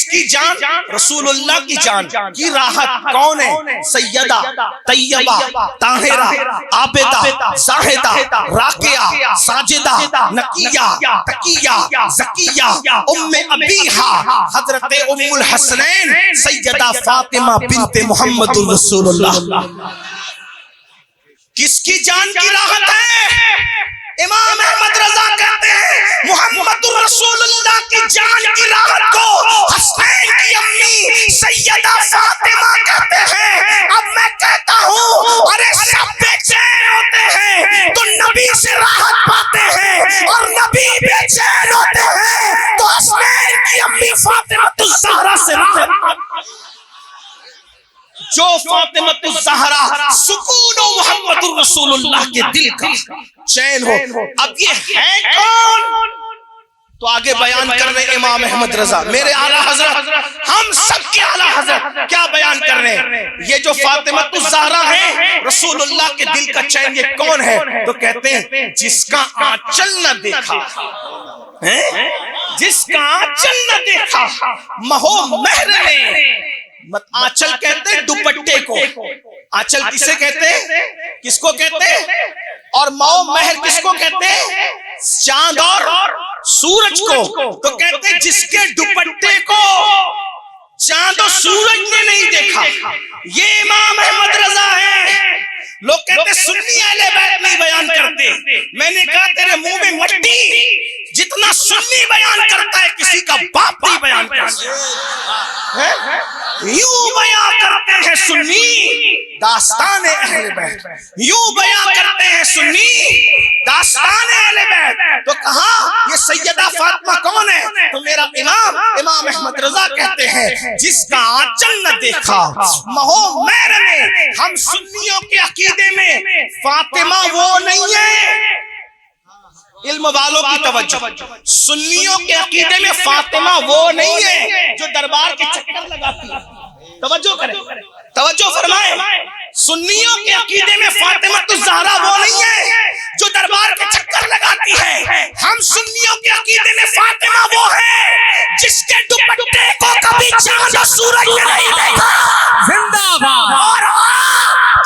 کی جان؟ رسول اللہ کی جان کی راحت کون ہے؟ سیدہ طیبہ طاہرہ عابدہ زاہدہ راکعہ ساجدہ نقیہ تقیہ زکیہ ام ابیہا حضرت ام الحسنین سیدہ فاطمہ بنت محمد رسول اللہ. کس کی جان کی راحت ہے؟ امام احمد رضا کہتے ہیں محمد رسول اللہ کی جان کی راحت کو حسنین کی امی سیدہ فاطمہ کہتے ہیں. اب میں کہتا ہوں ارے سب بے چین ہوتے ہیں تو نبی سے راحت پاتے ہیں، اور نبی بے چین ہوتے ہیں تو حسنین کی امی فاطمہ الزہرا سے راحت. جو فاطمہ الزہرا سکون و محمد رسول اللہ کے دل کا چین ہو. اب یہ ہے کون؟ تو آگے بیان کر رہے امام احمد رضا میرے اعلیٰ حضرت، ہم سب کے اعلیٰ حضرت کیا بیان کر رہے ہیں؟ یہ جو فاطمہ الزہرا ہے رسول اللہ کے دل کا چین، یہ کون ہے؟ تو کہتے ہیں جس کا آنچل نہ دیکھا، جس کا آنچل نہ دیکھا مہو مہر نے. آنچل کہتے ہیں دوپٹے کو. آنچل کسے کہتے ہیں؟ کس کو کہتے ہیں؟ اور ماؤ مہر کس کو کہتے ہیں؟ چاند اور سورج کو. تو کہتے ہیں جس کے دوپٹے کو چاند و سورج نے نہیں دیکھا. یہ امام احمد رضا ہے. لوگ کہتے سنی اہل بیت نہیں بیان کرتے. میں نے کہا تیرے منہ میں مٹی، جتنا سنی بیان کرتا ہے کسی کا باپ نہیں بیان کرتا. یوں بیان کرتے ہیں سنی داستان اہل بیت، یوں بیان کرتے ہیں سنی داستان اہل بیت. تو کہا یہ سیدہ فاطمہ کون ہے؟ تو میرا امام احمد رضا کہتے ہیں جس کا آنچل نہ دیکھا مہو مہر نے. ہم سنیوں کے عقیدے میں فاطمہ وہ نہیں ہے. علم والوں کی توجہ، سنیوں کے عقیدے میں فاطمہ وہ نہیں ہے جو دربار کے چکر لگاتی ہے. توجہ کریں، توجہ فرمائیں. سنیوں کے عقیدے میں فاطمہ الزہرا وہ نہیں ہے جو دربار کے چکر لگاتی ہے. ہم سنیوں کے عقیدے میں فاطمہ وہ ہے جس کے دوپٹے کو کبھی چاند و سورج نے نہیں دیکھا. زندہ باد. اور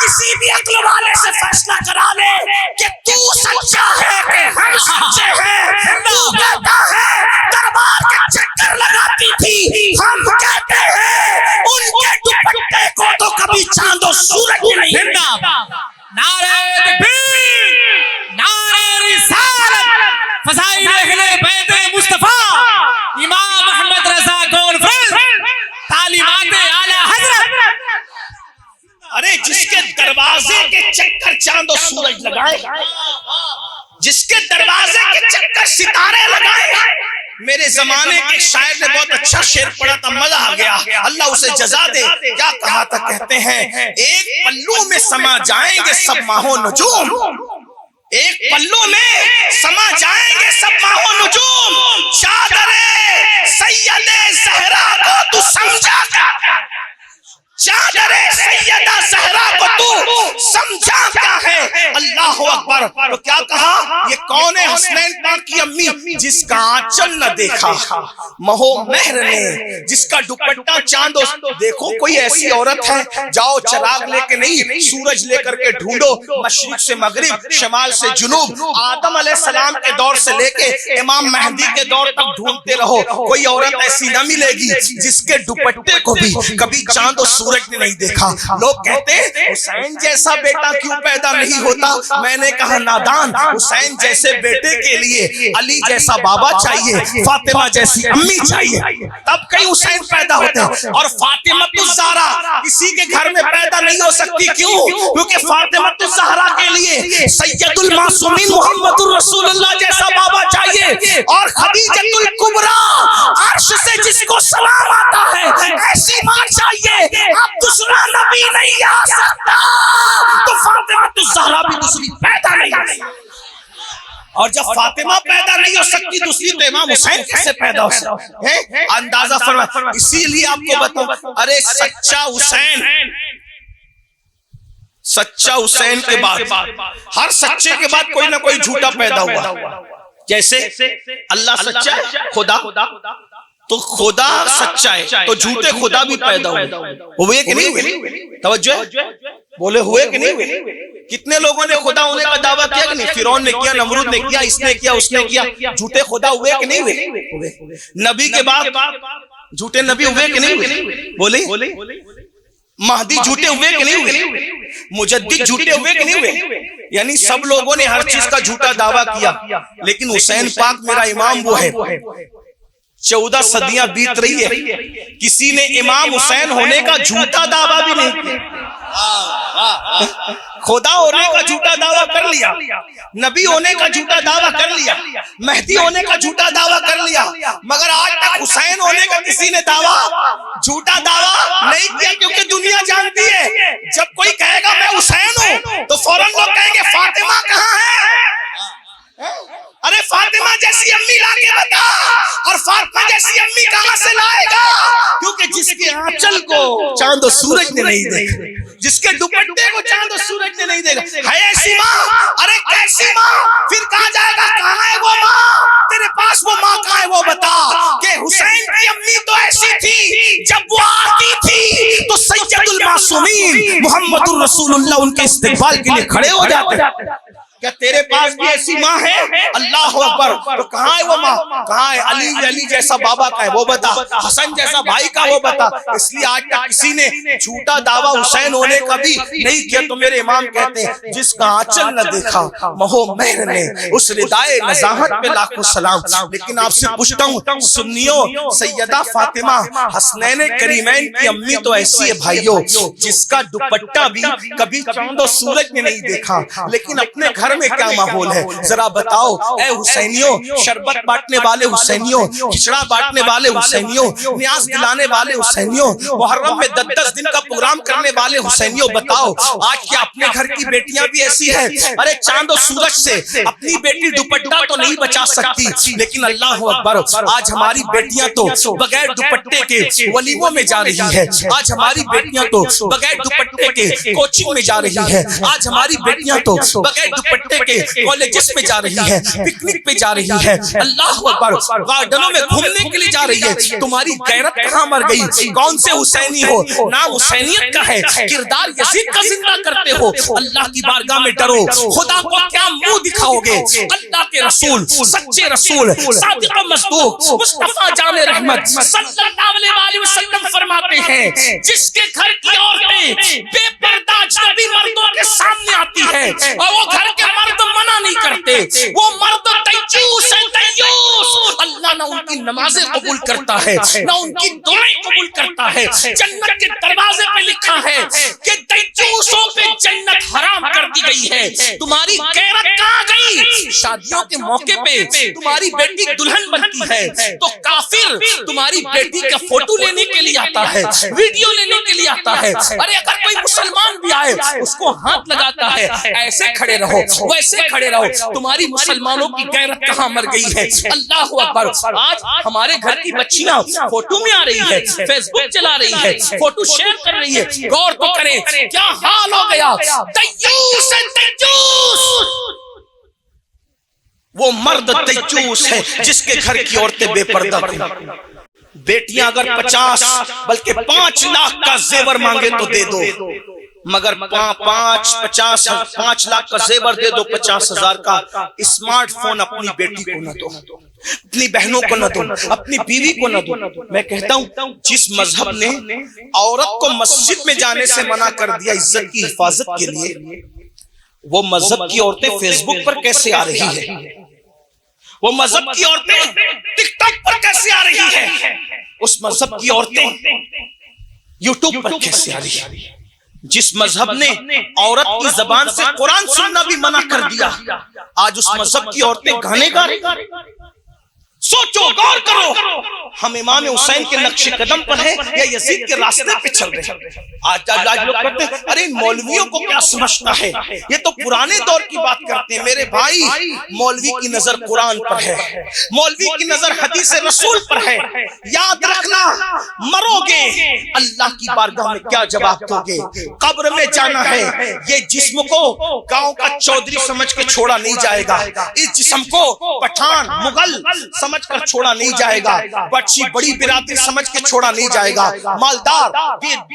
کسی بھی عقل والے سے فیصلہ کرا لے کہ تو سچا ہے کہ ہم سچے ہیں. تو کہتا ہے دربار کے چکر لگاتی تھی، ہم کہتے ہیں ان کے دوپٹے کو تو کبھی چاند و سورج نے نہیں دیکھا. نعرہ تکبیر، نعرہ رسالت، فضائل اہل بیت مصطفیٰ، امام احمد رضا کانفرنس، تعلیمات اعلیٰ حضرت. ارے جس کے دروازے کے چکر چاند و سورج لگائے، جس کے دروازے کے چکر ستارے لگائے. میرے زمانے کے شاعر نے بہت اچھا شعر پڑھا تھا، مزہ آ گیا، اللہ اسے جزا دے. کیا کہا تھا؟ کہتے ہیں ایک پلو میں سما جائیں گے سب ماہ و نجوم، ایک پلو میں سما جائیں گے سب ماہ و نجوم. چادر سید زہرا کو تو سمجھا کیا؟ چادر سیدہ زہرا کو تو سمجھا کیا ہے؟ ہے اللہ اکبر. تو کیا کہا یہ کون ہے؟ حسنین پاک کی امی جس کا آنچل نہ دیکھا مہو مہر نے، جس کا دوپٹہ چاند. دیکھو کوئی ایسی عورت ہے، جاؤ چراغ لے کے نہیں سورج لے کر کے ڈھونڈو، مشرق سے مغرب شمال سے جنوب، آدم علیہ السلام کے دور سے لے کے امام مہدی کے دور تک ڈھونڈتے رہو، کوئی عورت ایسی نہ ملے گی جس کے دوپٹے کو بھی کبھی چاند و سورج نے نہیں دیکھا. لوگ کہتے حسین جیسا بیٹا کیوں پیدا نہیں ہوتا؟ میں نے کہا نادان، حسین جیسے بیٹے کے لیے علی جیسا بابا چاہیے، فاطمہ جیسی امی چاہیے، تب کئی حسین پیدا ہوتے ہیں. اور فاطمہ الزہرا کسی کے گھر میں پیدا نہیں ہو سکتی. کیوں؟ کیونکہ فاطمہ الزہرا کے لیے سید المعصومین محمد الرسول اللہ جیسا بابا چاہیے، اور خدیجہ الکبریٰ عرش سے جس کو سلام آتا ہے ایسی ماں چاہیے. اب دوسرا نبی نہیں آ سکتا تو فاطمہ الزہرا بھی دوسری پیدا نہیں ہو سکتی. اور جب فاطمہ پیدا نہیں ہو سکتی دوسری تو امام حسین کیسے پیدا ہو سکتے ہیں؟ اندازہ فرمائیں. اسی لیے آپ کو بتاؤں، ارے سچا حسین کے بعد ہر سچے کے بعد کوئی نہ کوئی جھوٹا پیدا ہوا. جیسے اللہ سچا ہے، خدا تو خدا سچا ہے تو جھوٹے خدا بھی پیدا ہوئے کہ نہیں ہوئے؟ توجہ ہے، بولے ہوئے کہ نہیں ہوئے؟ کتنے لوگوں نے خدا ہونے کا دعویٰ کیا کہ نہیں؟ فرعون نے کیا، نمرود نے کیا، اس نے کیا، اس نے کیا. جھوٹے خدا ہوئے کہ نہیں ہوئے؟ نبی کے بعد جھوٹے نبی ہوئے کہ نہیں ہوئے؟ بولے مہدی جھوٹے ہوئے کہ نہیں ہوئے؟ مجدد جھوٹے ہوئے کہ نہیں ہوئے؟ یعنی سب لوگوں نے ہر چیز کا جھوٹا دعویٰ کیا، لیکن حسین پاک میرا امام وہ ہے. 14 صدیاں بیت رہی ہے، کسی نے امام حسین ہونے کا جھوٹا دعویٰ بھی نہیں کیا. خدا ہونے کا جھوٹا دعویٰ کر لیا، نبی ہونے کا جھوٹا دعویٰ کر لیا، مہدی ہونے کا جھوٹا دعویٰ کر لیا، مگر آج تک حسین ہونے کا کسی نے جھوٹا دعویٰ نہیں کیا. کیونکہ دنیا جانتی ہے جب کوئی کہے گا میں حسین ہوں تو فوراً لوگ کہیں گے فاطمہ کہاں ہے؟ ارے فاطمہ جیسی امی لا کے بتا، اور فاطمہ جیسی امی کہاں سے لائے گا؟ کیونکہ جس کے آنچل کو چاند و سورج نے نہیں دیکھا، جس کے دوپٹے کو چاند و سورج نے نہیں دیکھا، ہے ایسی ماں؟ ارے کیسی ماں؟ پھر کہا جائے گا کہاں ہے وہ ماں؟ تیرے پاس وہ ماں کہاں ہے وہ بتا. کہ حسین کی امی تو ایسی تھی جب وہ آتی تھی تو سید المعصومین محمد الرسول اللہ ان کے استقبال کے لیے کھڑے ہو جاتے. کیا تیرے پاس بھی ایسی ماں ہے؟ اللہ اکبر. تو کہاں ہے وہ ماں؟ کہاں ہے علی جیسا بابا کا ہے وہ بتا، حسن جیسا بھائی کا وہ بتا. اس لیے آج تک کسی نے جھوٹا دعویٰ حسین ہونے کا بھی نہیں کیا. تو میرے امام کہتے ہیں جس کا آنچل نہ دیکھا مہو مہر نے، اس ردائے نزاہت پہ لاکھوں سلام. لیکن آپ سے پوچھتا ہوں سنیوں، سیدہ فاطمہ حسنین کریمین کی امی تو ایسی ہے بھائیوں جس کا دوپٹہ بھی کبھی چاند و سورج نے نہیں دیکھا. لیکن اپنے گھر میں کیا ماحول ہے ذرا بتاؤ اے حسینیوں، شربت بانٹنے والے حسینیوں، کھچڑا بانٹنے والے حسینیوں، نیاز دلانے والے حسینیوں، محرم میں 10 دن کا پروگرام کرنے والے حسینیوں، بتاؤ آج کیا اپنے گھر کی بیٹیاں بھی ایسی ہیں؟ ارے چاند و سورج سے اپنی بیٹی دوپٹہ تو نہیں بچا سکتی، لیکن اللہ اکبر آج ہماری بیٹیاں تو بغیر دوپٹے کے ولیموں میں جا رہی ہے. آج ہماری بیٹیاں تو بغیر دوپٹے کے کوچنگ میں جا رہی ہے. آج ہماری بیٹیاں تو بغیر دوپٹے کے کالجز میں جا رہی ہے، پکنک پہ جا رہی ہے، اللہ اکبر گارڈنوں میں گھومنے کے لیے جا رہی ہے. تمہاری غیرت کہاں مر گئی؟ کون سے حسینی ہو؟ نام حسینیت کا ہے، کردار یزید کا زندہ کرتے ہو. اللہ کی بارگاہ میں ڈرو، خدا کو کیا منہ دکھاؤ گے؟ اللہ کے رسول، سچے رسول، صادق مصدوق مصطفیٰ جان رحمت صلی اللہ علیہ وسلم فرماتے ہیں جس کے گھر کی عورتیں بے پردہ اجنبی مردوں کے سامنے آتی ہے اور وہ گھر کے مرد منع نہیں کرتے، وہ مرد دیوس ہے، دیوس. اللہ نہ ان کی نمازیں قبول کرتا ہے نہ ان کی دعائیں قبول کرتا ہے. جنت کے دروازے پہ لکھا ہے کہ دیوسوں پہ جنت حرام کر دی گئی ہے. تمہاری غیرت کہاں گئی؟ شادیوں کے موقع پہ تمہاری بیٹی دلہن بنتی ہے تو کافر تمہاری بیٹی کا فوٹو لینے کے لیے آتا ہے، ویڈیو لینے کے لیے آتا ہے. ارے اگر کوئی مسلمان بھی آئے اس کو ہاتھ لگاتا ہے، ایسے کھڑے رہو ویسے کھڑے رہو. تمہاری مسلمانوں کی غیرت کہاں مر گئی ہے؟ اللہ اکبر. آج ہمارے گھر کی بچیاں فوٹو میں آ رہی ہے، فیس بک چلا رہی ہے، فوٹو شیئر کر رہی ہے، غور تو کریں کیا حال ہو گیا. دیوس ہے دیوس، وہ مرد دیوس ہے جس کے گھر کی عورتیں بے پردہ تھیں. بیٹیاں اگر 50 بلکہ 5 لاکھ کا زیور مانگے تو دے دو، مگر 5 لاکھ کا زیور دے دو، 50,000 کا اسمارٹ فون اپنی بیٹی کو نہ دو، اپنی بہنوں کو نہ دو، اپنی بیوی کو نہ دو. میں کہتا ہوں جس مذہب نے عورت کو مسجد میں جانے سے منع کر دیا عزت کی حفاظت کے لیے، وہ مذہب کی عورتیں فیس بک پر کیسے آ رہی ہے؟ وہ مذہب کی عورتیں ٹک ٹاک پر کیسے آ رہی ہے؟ اس مذہب کی عورتیں یوٹیوب پر کیسے آ رہی ہے؟ جس مذہب نے عورت کی زبان سے قرآن سننا بھی منع کر دیا، آج اس مذہب کی عورتیں گانے گا رہی. سوچو، غور کرو، ہم امام حسین کے نقش قدم پر ہیں یا یزید کے راستے پہ چل رہے ہیں؟ آج لوگ کہتے ہیں ارے مولویوں کو کیا سمجھتا ہے، یہ تو پرانے دور کی بات کرتے ہیں. میرے بھائی، مولوی کی نظر قرآن پر ہے، مولوی کی نظر حدیث رسول پر ہے. یاد رکھنا، مرو گے اللہ کی بارگاہ میں کیا جواب دو گے؟ قبر میں جانا ہے. یہ جسم کو گاؤں کا چودھری سمجھ کے چھوڑا نہیں جائے گا، اس جسم کو پٹھان مغل سمجھ کر چھوڑا نہیں جائے گا، بچی بڑی برادری سمجھ کے چھوڑا نہیں جائے گا، مالدار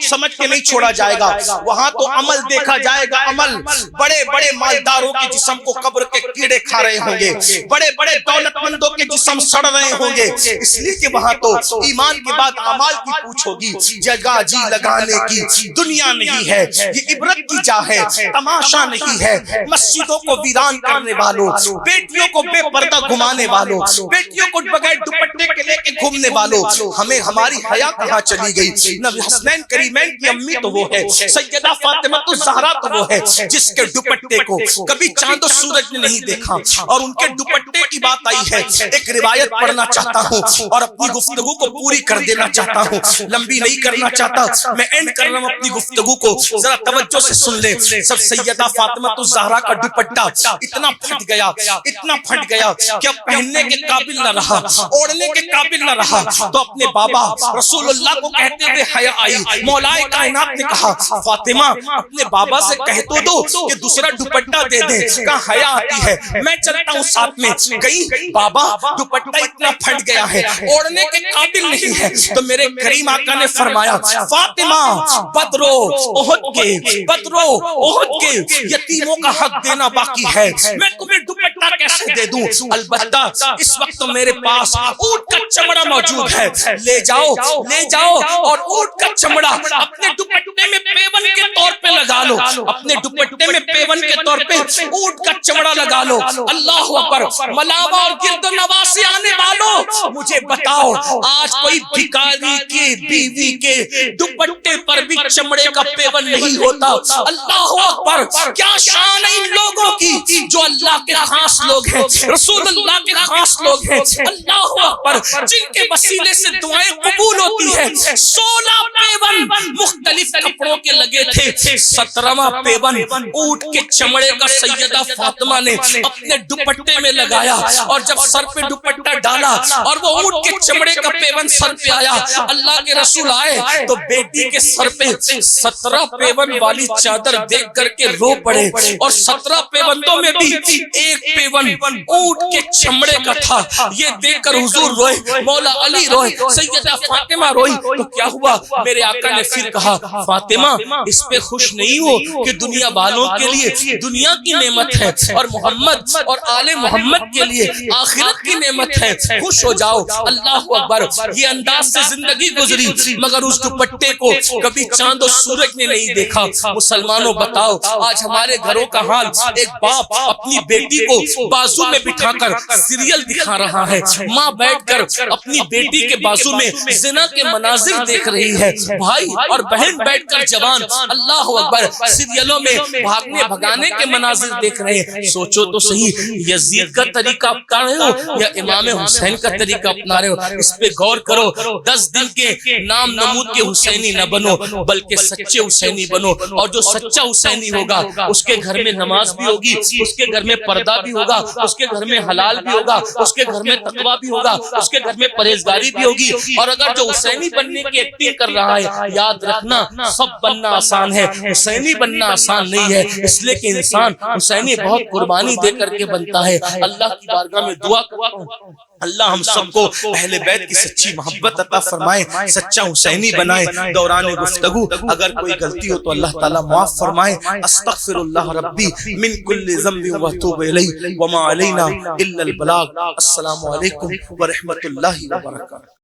سمجھ کے نہیں چھوڑا جائے گا. وہاں تو عمل دیکھا جائے گا، عمل. بڑے بڑے مالداروں کے جسم کو قبر کے کیڑے کھا رہے ہوں گے، بڑے بڑے دولت مندوں کے جسم سڑ رہے ہوں گے، اس لیے کہ وہاں تو ایمان کے بعد اعمال کی پوچھ ہوگی. جگہ جی لگانے کی دنیا نہیں ہے، یہ عبرت کی جا ہے، تماشا نہیں ہے. مسجدوں کو ویران کرنے والوں، بیٹیوں کو بے پردہ گھمانے والوں، بیٹیوں کو بغیر دوپٹے کے لے کے گھومنے والوں، ہمیں ہماری حیا کہاں چلی گئی؟ نبی حسنین کریمین کی امی تو وہ ہے، سیدہ فاطمہ الزہرا تو وہ ہے جس کے دوپٹے کو کبھی چاند و سورج نے نہیں دیکھا، اور ان کے دوپٹے کی بات آئی ہے. ایک روایت پڑھنا چاہتا ہوں اور اپنی گفتگو کو پوری کر دینا چاہتا ہوں، لمبی نہیں کرنا چاہتا. میں اینڈ کر رہا ہوں اپنی گفتگو کو، ذرا توجہ سے سن لیں. سب سیدہ فاطمہ الزہرا کا دوپٹہ اتنا پھٹ گیا، اتنا پھٹ گیا کہ اب پہننے کے قابل نہ رہا، اوڑھنے کے قابل نہ رہا. تو اپنے بابا رسول اللہ کو کہتے ہوئے حیا آئی. مولا کائنات نے کہا فاطمہ اپنے بابا سے کہہ تو دو کہ دوسرا دوپٹہ دے دے. کہا حیا آتی ہے، میں چلتا ہوں ساتھ میں. گئی بابا دوپٹہ اتنا پھٹ گیا ہے، اوڑھنے کے قابل نہیں ہے. تو میرے کریم آقا نے فرمایا فاطمہ بدرو احد کے، بدرو احد کے یتیموں کا حق دینا باقی ہے، میں تمہیں دوپٹہ کیسے دے دوں؟ البتہ اس وقت تو میرے پاس اونٹ کا چمڑا موجود ہے، لے جاؤ لے جاؤ اور اونٹ کا چمڑا اپنے دوپٹے میں پیون کے طور پہ لگا لو، اپنے دوپٹے میں پیون کے طور پہ اونٹ کا چمڑا لگا لو. اللہ اکبر. ملاوا اور گرد و نواسی آنے والوں، مجھے بتاؤ آج کوئی بھکاری کی بیوی کے دوپٹے پر بھی چمڑے کا پیون نہیں ہوتا؟ اللہ اکبر. کیا شان ہے ان لوگوں کی جو اللہ کے خاص لوگ ہیں، رسول اللہ کے خاص لوگ ہیں. اللہ اکبر. جن کے وسیلے سے دعائیں قبول ہوتی ہے. 16 پیون مختلف کپڑوں کے لگے تھے، 17واں پیون اونٹ کے چمڑے کا سیدہ فاطمہ نے اپنے دوپٹے میں لگایا. اور جب سر پہ دوپٹہ ڈالا اور وہ اونٹ کے چمڑے کا پیون سر پہ آیا، اللہ کے رسول آئے تو بیٹی کے سر پہ 17 پیون والی چادر دیکھ کر کے رو پڑے. اور 17 پیونوں میں بھی ایک پیون اونٹ کے چمڑے کا تھا. یہ دیکھ کر حضور روئے، مولا علی روئے، سیدہ فاطمہ روئی. تو کیا ہوا؟ میرے آقا نے پھر کہا فاطمہ اس پہ خوش نہیں ہو کہ دنیا والوں کے لیے دنیا کی نعمت ہے اور محمد اور آل محمد کے لیے آخرت کی نعمت ہے، خوش ہو جاؤ. اللہ اکبر. یہ انداز سے زندگی گزری مگر اس دوپٹے کو کبھی چاند و سورج نے نہیں دیکھا. مسلمانوں بتاؤ آج ہمارے گھروں کا حال، ایک باپ اپنی بیٹی کو بازو میں بٹھا کر سیریل دکھا رہا ہے، ماں بیٹھ کر اپنی بیٹی کے بازو میں زنا کے مناظر دیکھ رہی ہے، بھائی اور بہن بیٹھ کر جوان اللہ اکبر سیریلوں میں بھاگنے بھگانے کے مناظر دیکھ رہے ہیں. سوچو تو صحیح، یزید کا طریقہ اپنا رہے ہو یا امام حسین کا طریقہ طریقہ اپنا رہے ہو اس پہ غور کرو. 10 دن کے نام نمود کے حسینی نہ بنو بلکہ سچے حسینی بنو. اور جو سچا حسینی ہوگا اس کے گھر میں نماز بھی ہوگی, اس کے گھر میں پردہ بھی ہوگا, اس کے گھر میں حلال بھی ہوگا, اس کے گھر میں تقویٰ بھی ہوگا, اس کے گھر میں پرہیزگاری بھی ہوگی. اور اگر جو حسینی بننے کی ایکٹنگ کر رہا ہے, یاد رکھنا سب بننا آسان ہے, حسینی بننا آسان نہیں ہے. اس لیے کہ انسان حسینی بہت قربانی دے کر کے بنتا ہے. اللہ کی بارگاہ میں دعا کرتا ہوں اللہ ہم سب کو اہل بیت کی سچی محبت عطا فرمائے, سچا حسینی بنائے. دوران گفتگو اگر کوئی غلطی ہو تو اللہ تعالیٰ معاف فرمائے. استغفر اللہ ربی من کل ذنب واتوب الیہ وما علینا الا البلاغ. السلام علیکم ورحمۃ اللہ وبرکاتہ.